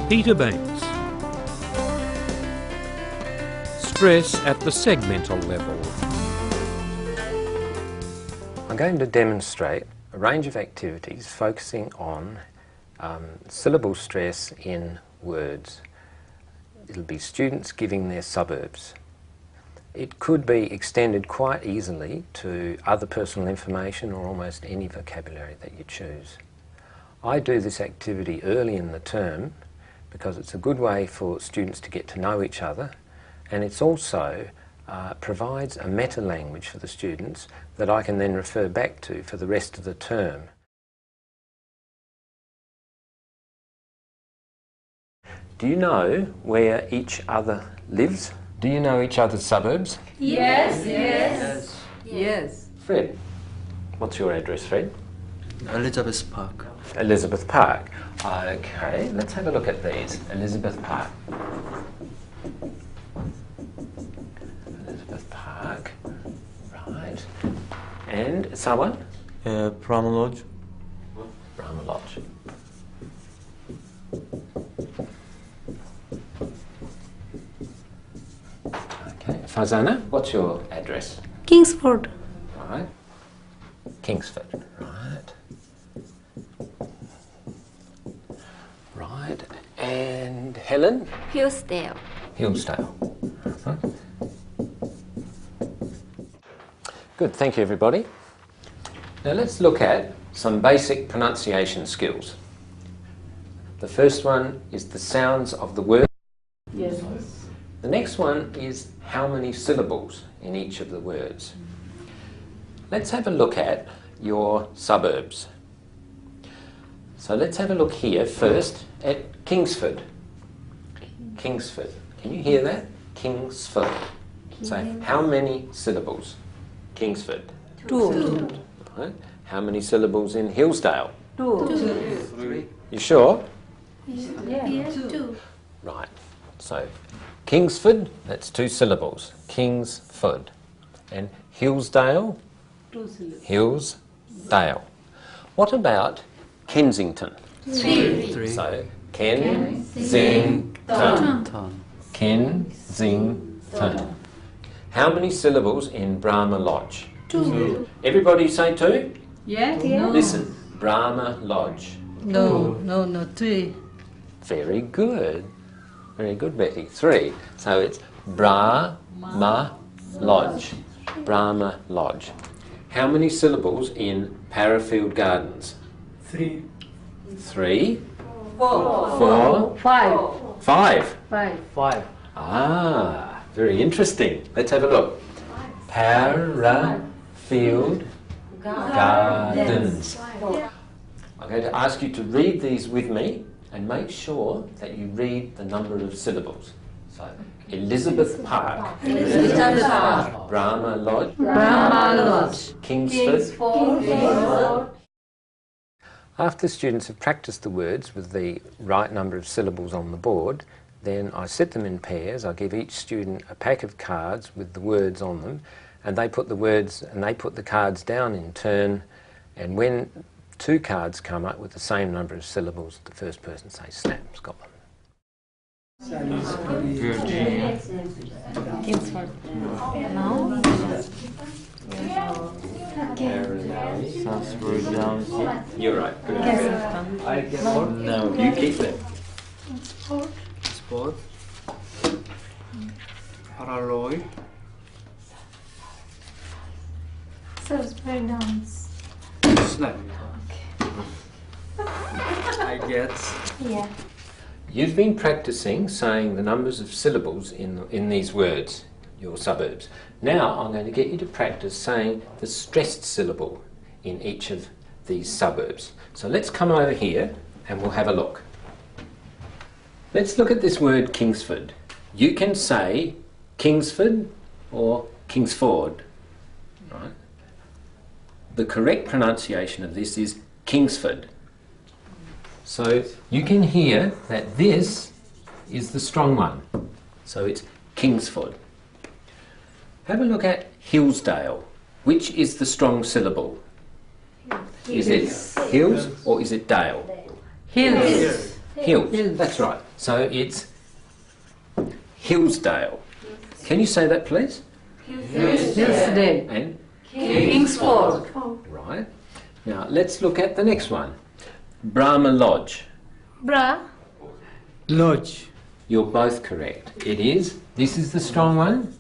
Peter Banks. Stress at the segmental level. I'm going to demonstrate a range of activities focusing on syllable stress in words. It'll be students giving their suburbs. It could be extended quite easily to other personal information or almost any vocabulary that you choose. I do this activity early in the term because it's a good way for students to get to know each other, and it's also provides a meta-language for the students that I can then refer back to for the rest of the term. Do you know where each other lives? Do you know each other's suburbs? Yes, yes. Yes. Fred, what's your address, Fred? Elizabeth Park. Elizabeth Park. Okay, let's have a look at these. Elizabeth Park. Elizabeth Park. Right. And someone? Brahma Lodge. Brahma Lodge. Okay. Farzana, what's your address? Kingsford. Right. Kingsford. Right. Right. And Helen? Hillsdale. Hillsdale. Good, thank you everybody. Now let's look at some basic pronunciation skills. The first one is the sounds of the word. Yes. The next one is how many syllables in each of the words. Let's have a look at your suburbs. So let's have a look here first at Kingsford. Kingsford. Can you hear that? Kingsford. So how many syllables? Kingsford. 2. Right. How many syllables in Hillsdale? 2. 3. You sure? Yes, 2. Right. So Kingsford, that's 2 syllables. Kingsford. And Hillsdale? 2 syllables. Hillsdale. What about Kensington? 3. So Kensington. Kensington. How many syllables in Brahma Lodge? 2. Everybody say 2? Yes? Listen, Brahma Lodge. No, 3. Very good. Very good, Betty. 3. So it's Brahma Lodge. Brahma Lodge. How many syllables in Parafield Gardens? 3. 3. 4. 4. 5. 5. 5. Ah, very interesting. Let's have a look. Parafield Gardens. I'm going to ask you to read these with me and make sure that you read the number of syllables. So, Elizabeth Park. Elizabeth Park. Brahma Lodge. Brahma Lodge. Kingsford. After students have practiced the words with the right number of syllables on the board, then I set them in pairs. I give each student a pack of cards with the words on them, and they put the words and they put the cards down in turn, and when 2 cards come up with the same number of syllables, the first person says snap's got them. Virginia. Kingsford. No. Salisbury Downsy. You're right. Good. Kensington. I get one. No, you keep them. Sport. Haraloy. Salisbury Downs. Snap. I get. Yeah. You've been practicing saying the numbers of syllables in these words, your suburbs. Now I'm going to get you to practice saying the stressed syllable in each of these suburbs. So let's come over here and we'll have a look. Let's look at this word Kingsford. You can say Kingsford or Kingsford. Right? The correct pronunciation of this is Kingsford. So you can hear that this is the strong one. So it's Kingsford. Have a look at Hillsdale. Which is the strong syllable? Is it hills or is it dale? Hills. Hills. That's right. So it's Hillsdale. Can you say that, please? Hillsdale. And Kingsford. right. Now let's look at the next one. Brahma Lodge. Bra. Lodge. You're both correct. It is. This is the strong one,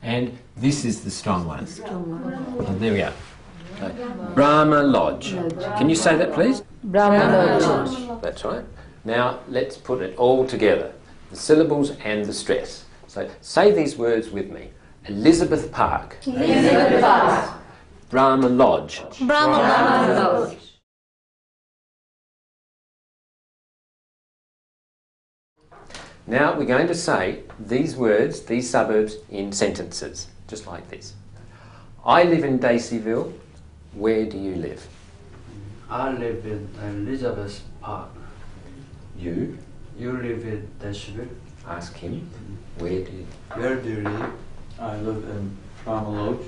and this is the strong one. And there we go. Okay. Brahma Lodge. Can you say that, please? Brahma Lodge. That's right. Now let's put it all together. The syllables and the stress. So say these words with me. Elizabeth Park. Elizabeth Park. Brahma Lodge. Brahma. Lodge. Now we're going to say these words, these suburbs, in sentences, just like this. I live in Daceyville. Where do you live? I live in Elizabeth Park. You You live in Dashville. ask him. Where do you? Where do you live? I live in Brahma Lodge.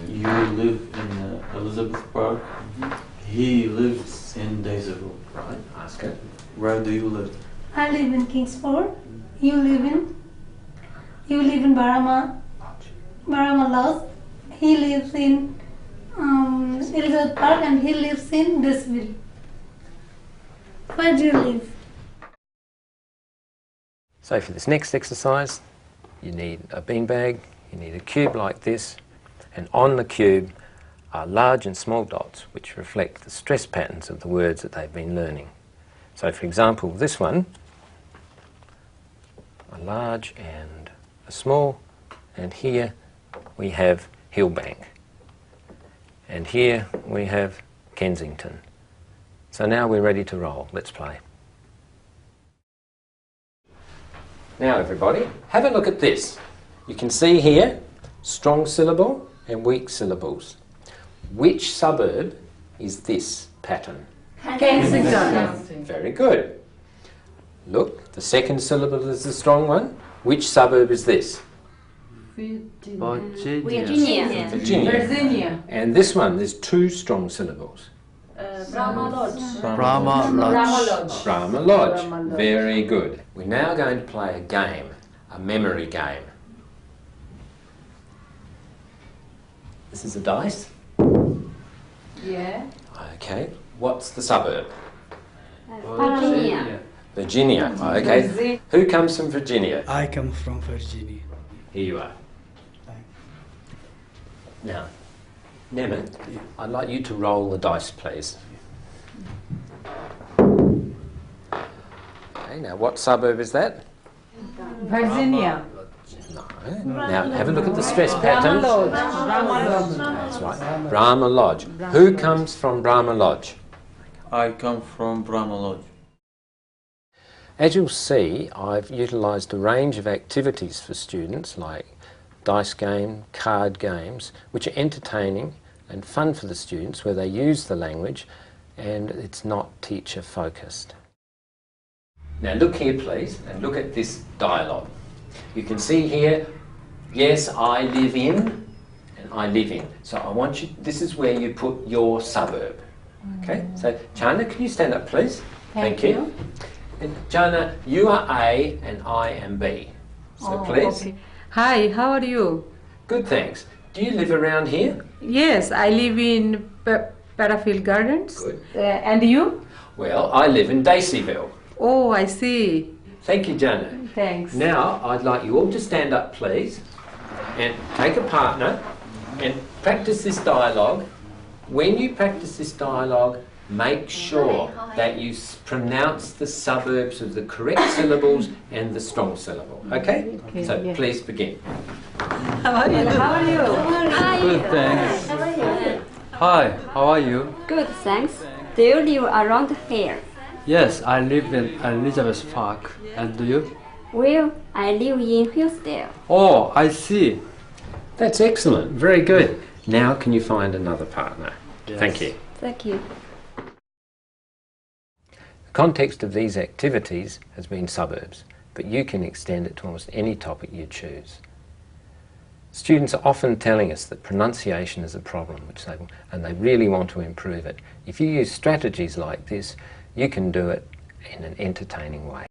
You live in Elizabeth Park. He lives in Daiseville. Right. Ask her. Where do you live? I live in Kingsford. You live in Barama Lodge. He lives in Elizabeth Park, and he lives in Daceyville. Where do you live? So for this next exercise, you need a beanbag, you need a cube like this, and on the cube are large and small dots which reflect the stress patterns of the words that they've been learning. So for example, this one, a large and a small, and here we have Hillbank. And here we have Kensington. So now we're ready to roll. Let's play. Now everybody, have a look at this. You can see here strong syllable and weak syllables. Which suburb is this pattern? Kensington. Very good. Look, the second syllable is the strong one. Which suburb is this? Virginia. Virginia. Virginia. And this one, there's two strong syllables. Brahma Lodge. Brahma Lodge. Brahma Lodge. Very good. We're now going to play a game, a memory game. This is a dice. Yeah. Okay. What's the suburb? Virginia. Virginia. Okay. Who comes from Virginia? I come from Virginia. Here you are. Now, Nemeth, I'd like you to roll the dice, please. Okay, now what suburb is that? Virginia. No. Now, have a look at the stress patterns. Brahma Lodge. That's right. Brahma Lodge. Who comes from Brahma Lodge? I come from Brahma Lodge. As you'll see, I've utilised a range of activities for students like dice game, card games, which are entertaining and fun for the students where they use the language and it's not teacher focused. Now look here please and look at this dialogue. You can see here, yes, I live in and I live in. So I want you, this is where you put your suburb. Okay, so Jana, can you stand up please? Thank you. And Jana, you are A and I am B. So please. Okay. Hi, how are you? Good, thanks. Do you live around here? Yes, I live in Parafield Gardens. Good. And you? Well, I live in Daceyville. Oh, I see. Thank you, Jana. Thanks. Now, I'd like you all to stand up, please, and take a partner and practice this dialogue. When you practice this dialogue, make sure that you pronounce the suburbs of the correct syllables and the strong syllable. Okay? So yeah. please begin. How are you? Good, thanks. Hi, how are you? Good, thanks. Do you live around here? Yes, I live in Elizabeth Park. And do you? Well, I live in Hillsdale. Oh, I see. That's excellent. Very good. Now can you find another partner? Yes. Thank you. Thank you. The context of these activities has been suburbs, but you can extend it to almost any topic you choose. Students are often telling us that pronunciation is a problem, and they really want to improve it. If you use strategies like this, you can do it in an entertaining way.